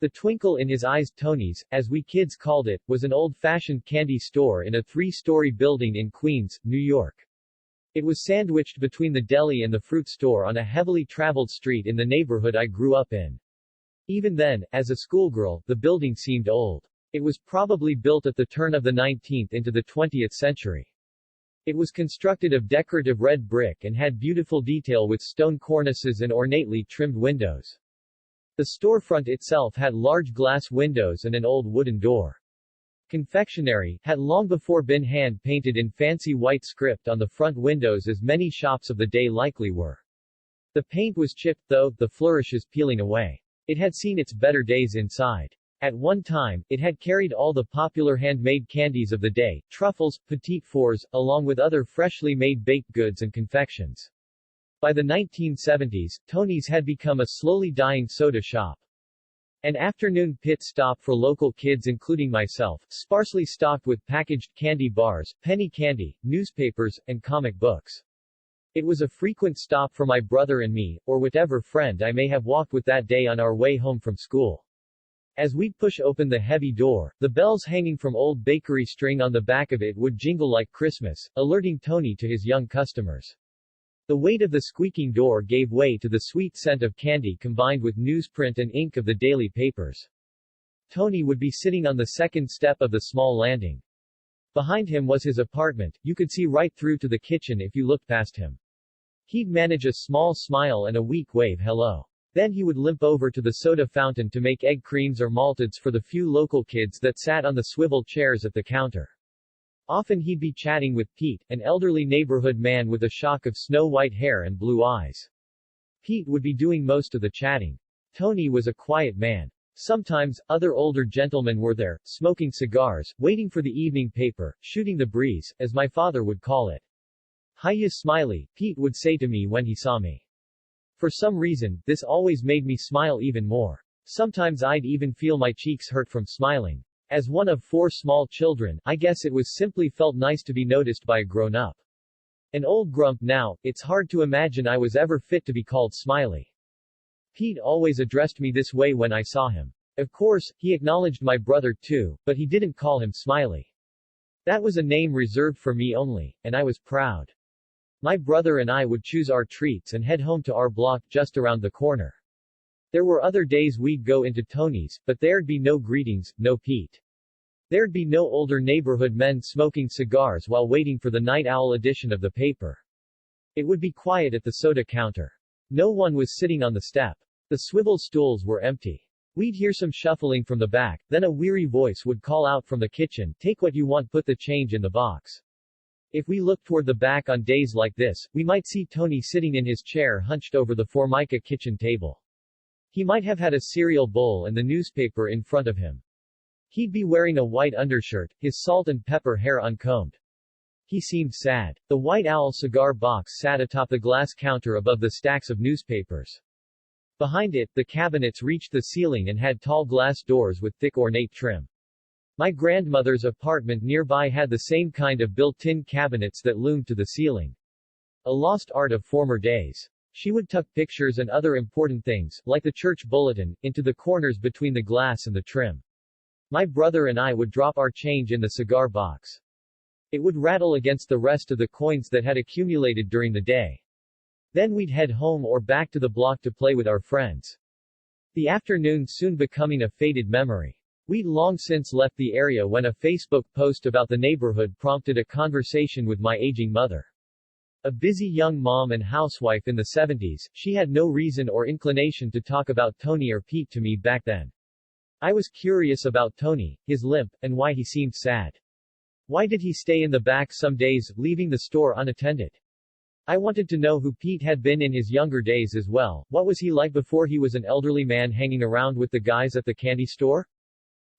The Twinkle in His Eyes Tony's, as we kids called it, was an old-fashioned candy store in a three-story building in Queens, New York. It was sandwiched between the deli and the fruit store on a heavily traveled street in the neighborhood I grew up in. Even then, as a schoolgirl, the building seemed old. It was probably built at the turn of the 19th into the 20th century. It was constructed of decorative red brick and had beautiful detail with stone cornices and ornately trimmed windows. The storefront itself had large glass windows and an old wooden door. Confectionery had long before been hand-painted in fancy white script on the front windows, as many shops of the day likely were. The paint was chipped, though, the flourishes peeling away. It had seen its better days inside. At one time, it had carried all the popular handmade candies of the day, truffles, petit fours, along with other freshly made baked goods and confections. By the 1970s, Tony's had become a slowly dying soda shop. An afternoon pit stop for local kids including myself, sparsely stocked with packaged candy bars, penny candy, newspapers, and comic books. It was a frequent stop for my brother and me, or whatever friend I may have walked with that day on our way home from school. As we'd push open the heavy door, the bells hanging from old bakery string on the back of it would jingle like Christmas, alerting Tony to his young customers. The weight of the squeaking door gave way to the sweet scent of candy combined with newsprint and ink of the daily papers. Tony would be sitting on the second step of the small landing. Behind him was his apartment. You could see right through to the kitchen if you looked past him. He'd manage a small smile and a weak wave hello. Then he would limp over to the soda fountain to make egg creams or malteds for the few local kids that sat on the swivel chairs at the counter. Often he'd be chatting with Pete, an elderly neighborhood man with a shock of snow-white hair and blue eyes. Pete would be doing most of the chatting. Tony was a quiet man. Sometimes, other older gentlemen were there, smoking cigars, waiting for the evening paper, shooting the breeze, as my father would call it. "Hiya Smiley," Pete would say to me when he saw me. For some reason, this always made me smile even more. Sometimes I'd even feel my cheeks hurt from smiling. As one of 4 small children, I guess it was simply felt nice to be noticed by a grown-up. An old grump now, it's hard to imagine I was ever fit to be called Smiley. Pete always addressed me this way when I saw him. Of course, he acknowledged my brother too, but he didn't call him Smiley. That was a name reserved for me only, and I was proud. My brother and I would choose our treats and head home to our block just around the corner. There were other days we'd go into Tony's, but there'd be no greetings, no Pete. There'd be no older neighborhood men smoking cigars while waiting for the night owl edition of the paper. It would be quiet at the soda counter. No one was sitting on the step. The swivel stools were empty. We'd hear some shuffling from the back, then a weary voice would call out from the kitchen, "Take what you want, put the change in the box." If we looked toward the back on days like this, we might see Tony sitting in his chair hunched over the Formica kitchen table. He might have had a cereal bowl and the newspaper in front of him. He'd be wearing a white undershirt, his salt and pepper hair uncombed. He seemed sad. The White Owl cigar box sat atop the glass counter above the stacks of newspapers. Behind it, the cabinets reached the ceiling and had tall glass doors with thick ornate trim. My grandmother's apartment nearby had the same kind of built-in cabinets that loomed to the ceiling. A lost art of former days. She would tuck pictures and other important things, like the church bulletin, into the corners between the glass and the trim. My brother and I would drop our change in the cigar box. It would rattle against the rest of the coins that had accumulated during the day. Then we'd head home or back to the block to play with our friends. The afternoon soon becoming a faded memory. We'd long since left the area when a Facebook post about the neighborhood prompted a conversation with my aging mother. A busy young mom and housewife in the 70s, she had no reason or inclination to talk about Tony or Pete to me back then. I was curious about Tony, his limp, and why he seemed sad. Why did he stay in the back some days, leaving the store unattended? I wanted to know who Pete had been in his younger days as well. What was he like before he was an elderly man hanging around with the guys at the candy store?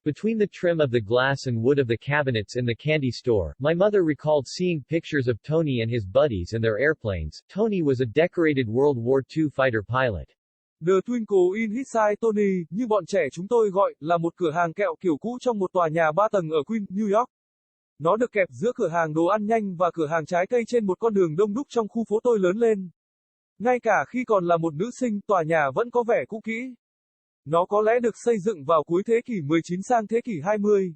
Between the trim of the glass and wood of the cabinets in the candy store, my mother recalled seeing pictures of Tony and his buddies and their airplanes. Tony was a decorated World War II fighter pilot. The Twinkle in His Eyes Tony, như bọn trẻ chúng tôi gọi, là một cửa hàng kẹo kiểu cũ trong một tòa nhà 3 tầng ở Queens, New York. Nó được kẹp giữa cửa hàng đồ ăn nhanh và cửa hàng trái cây trên một con đường đông đúc trong khu phố tôi lớn lên. Ngay cả khi còn là một nữ sinh, tòa nhà vẫn có vẻ cũ kỹ. Nó có lẽ được xây dựng vào cuối thế kỷ 19 sang thế kỷ 20.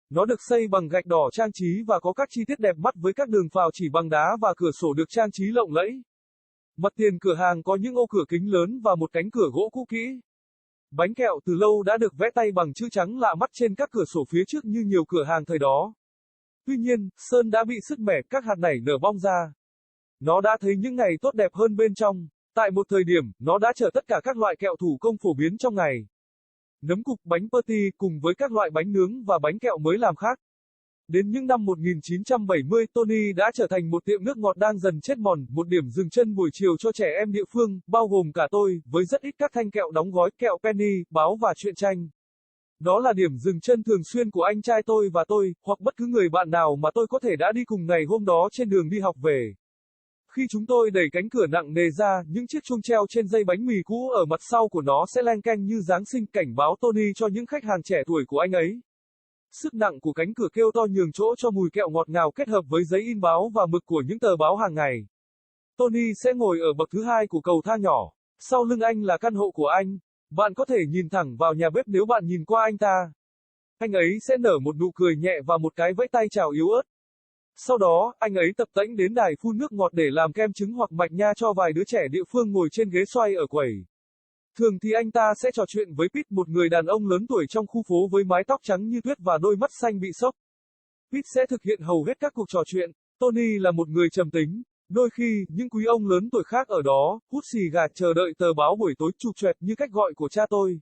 Nó được xây bằng gạch đỏ trang trí và có các chi tiết đẹp mắt với các đường phào chỉ bằng đá và cửa sổ được trang trí lộng lẫy. Mặt tiền cửa hàng có những ô cửa kính lớn và một cánh cửa gỗ cũ kỹ. Bánh kẹo từ lâu đã được vẽ tay bằng chữ trắng lạ mắt trên các cửa sổ phía trước như nhiều cửa hàng thời đó. Tuy nhiên, sơn đã bị sứt mẻ, các hạt nảy nở bong ra. Nó đã thấy những ngày tốt đẹp hơn bên trong. Tại một thời điểm, nó đã chở tất cả các loại kẹo thủ công phổ biến trong ngày. Nấm cục, bánh pati cùng với các loại bánh nướng và bánh kẹo mới làm khác. Đến những năm 1970, Tony đã trở thành một tiệm nước ngọt đang dần chết mòn, một điểm dừng chân buổi chiều cho trẻ em địa phương, bao gồm cả tôi, với rất ít các thanh kẹo đóng gói, kẹo penny, báo và truyện tranh. Đó là điểm dừng chân thường xuyên của anh trai tôi và tôi, hoặc bất cứ người bạn nào mà tôi có thể đã đi cùng ngày hôm đó trên đường đi học về. Khi chúng tôi đẩy cánh cửa nặng nề ra, những chiếc chuông treo trên dây bánh mì cũ ở mặt sau của nó sẽ leng keng như Giáng sinh, cảnh báo Tony cho những khách hàng trẻ tuổi của anh ấy. Sức nặng của cánh cửa kêu to nhường chỗ cho mùi kẹo ngọt ngào kết hợp với giấy in báo và mực của những tờ báo hàng ngày. Tony sẽ ngồi ở bậc thứ hai của cầu thang nhỏ. Sau lưng anh là căn hộ của anh. Bạn có thể nhìn thẳng vào nhà bếp nếu bạn nhìn qua anh ta. Anh ấy sẽ nở một nụ cười nhẹ và một cái vẫy tay chào yếu ớt. Sau đó, anh ấy tập tễnh đến đài phun nước ngọt để làm kem trứng hoặc mạch nha cho vài đứa trẻ địa phương ngồi trên ghế xoay ở quầy. Thường thì anh ta sẽ trò chuyện với Pete, một người đàn ông lớn tuổi trong khu phố với mái tóc trắng như tuyết và đôi mắt xanh bị sốc. Pete sẽ thực hiện hầu hết các cuộc trò chuyện. Tony là một người trầm tính. Đôi khi, những quý ông lớn tuổi khác ở đó, hút xì gà chờ đợi tờ báo buổi tối chụp choẹt như cách gọi của cha tôi.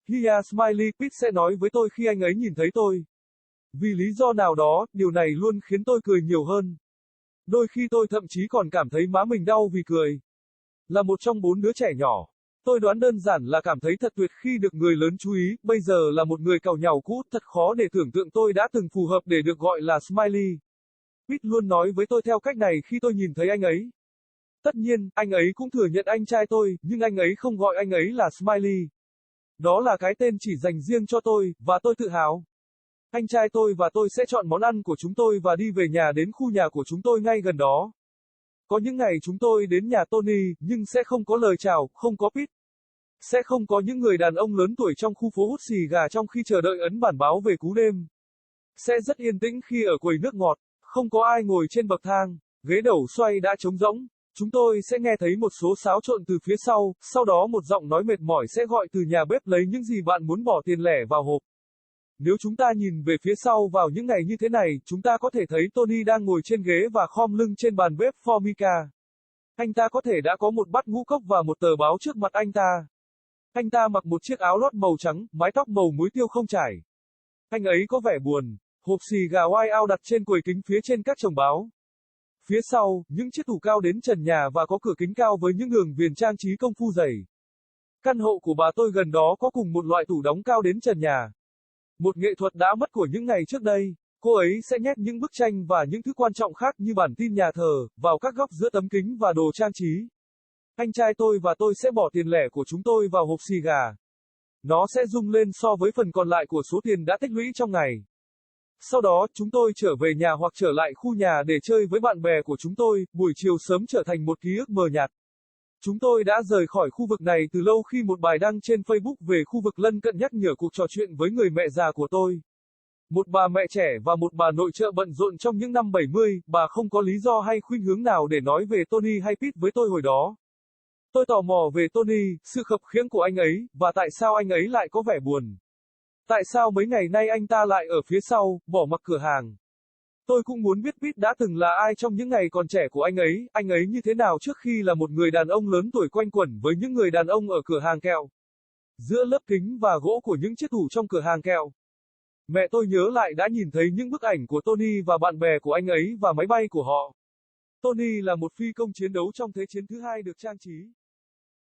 Hiya Smiley, Pete sẽ nói với tôi khi anh ấy nhìn thấy tôi. Vì lý do nào đó, điều này luôn khiến tôi cười nhiều hơn. Đôi khi tôi thậm chí còn cảm thấy má mình đau vì cười. Là một trong 4 đứa trẻ nhỏ, tôi đoán đơn giản là cảm thấy thật tuyệt khi được người lớn chú ý, bây giờ là một người càu nhàu cũ, thật khó để tưởng tượng tôi đã từng phù hợp để được gọi là Smiley. Pete luôn nói với tôi theo cách này khi tôi nhìn thấy anh ấy. Tất nhiên, anh ấy cũng thừa nhận anh trai tôi, nhưng anh ấy không gọi anh ấy là Smiley. Đó là cái tên chỉ dành riêng cho tôi, và tôi tự hào. Anh trai tôi và tôi sẽ chọn món ăn của chúng tôi và đi về nhà đến khu nhà của chúng tôi ngay gần đó. Có những ngày chúng tôi đến nhà Tony, nhưng sẽ không có lời chào, không có Pete. Sẽ không có những người đàn ông lớn tuổi trong khu phố hút xì gà trong khi chờ đợi ấn bản báo về cú đêm. Sẽ rất yên tĩnh khi ở quầy nước ngọt, không có ai ngồi trên bậc thang, ghế đầu xoay đã trống rỗng. Chúng tôi sẽ nghe thấy một số xáo trộn từ phía sau đó một giọng nói mệt mỏi sẽ gọi từ nhà bếp lấy những gì bạn muốn bỏ tiền lẻ vào hộp. Nếu chúng ta nhìn về phía sau vào những ngày như thế này, chúng ta có thể thấy Tony đang ngồi trên ghế và khom lưng trên bàn bếp Formica. Anh ta có thể đã có một bát ngũ cốc và một tờ báo trước mặt anh ta. Anh ta mặc một chiếc áo lót màu trắng, mái tóc màu muối tiêu không chải. Anh ấy có vẻ buồn, hộp xì gà White Out đặt trên quầy kính phía trên các chồng báo. Phía sau, những chiếc tủ cao đến trần nhà và có cửa kính cao với những đường viền trang trí công phu dày. Căn hộ của bà tôi gần đó có cùng một loại tủ đóng cao đến trần nhà. Một nghệ thuật đã mất của những ngày trước đây. Cô ấy sẽ nhét những bức tranh và những thứ quan trọng khác như bản tin nhà thờ, vào các góc giữa tấm kính và đồ trang trí. Anh trai tôi và tôi sẽ bỏ tiền lẻ của chúng tôi vào hộp xì gà. Nó sẽ rung lên so với phần còn lại của số tiền đã tích lũy trong ngày. Sau đó, chúng tôi trở về nhà hoặc trở lại khu nhà để chơi với bạn bè của chúng tôi, buổi chiều sớm trở thành một ký ức mờ nhạt. Chúng tôi đã rời khỏi khu vực này từ lâu khi một bài đăng trên Facebook về khu vực lân cận nhắc nhở cuộc trò chuyện với người mẹ già của tôi. Một bà mẹ trẻ và một bà nội trợ bận rộn trong những năm 70, bà không có lý do hay khuynh hướng nào để nói về Tony hay Pete với tôi hồi đó. Tôi tò mò về Tony, sự khập khiễng của anh ấy, và tại sao anh ấy lại có vẻ buồn. Tại sao mấy ngày nay anh ta lại ở phía sau, bỏ mặc cửa hàng. Tôi cũng muốn biết Pete đã từng là ai trong những ngày còn trẻ của anh ấy như thế nào trước khi là một người đàn ông lớn tuổi quanh quẩn với những người đàn ông ở cửa hàng kẹo. Giữa lớp kính và gỗ của những chiếc tủ trong cửa hàng kẹo. Mẹ tôi nhớ lại đã nhìn thấy những bức ảnh của Tony và bạn bè của anh ấy và máy bay của họ. Tony là một phi công chiến đấu trong Thế chiến thứ hai được trang trí.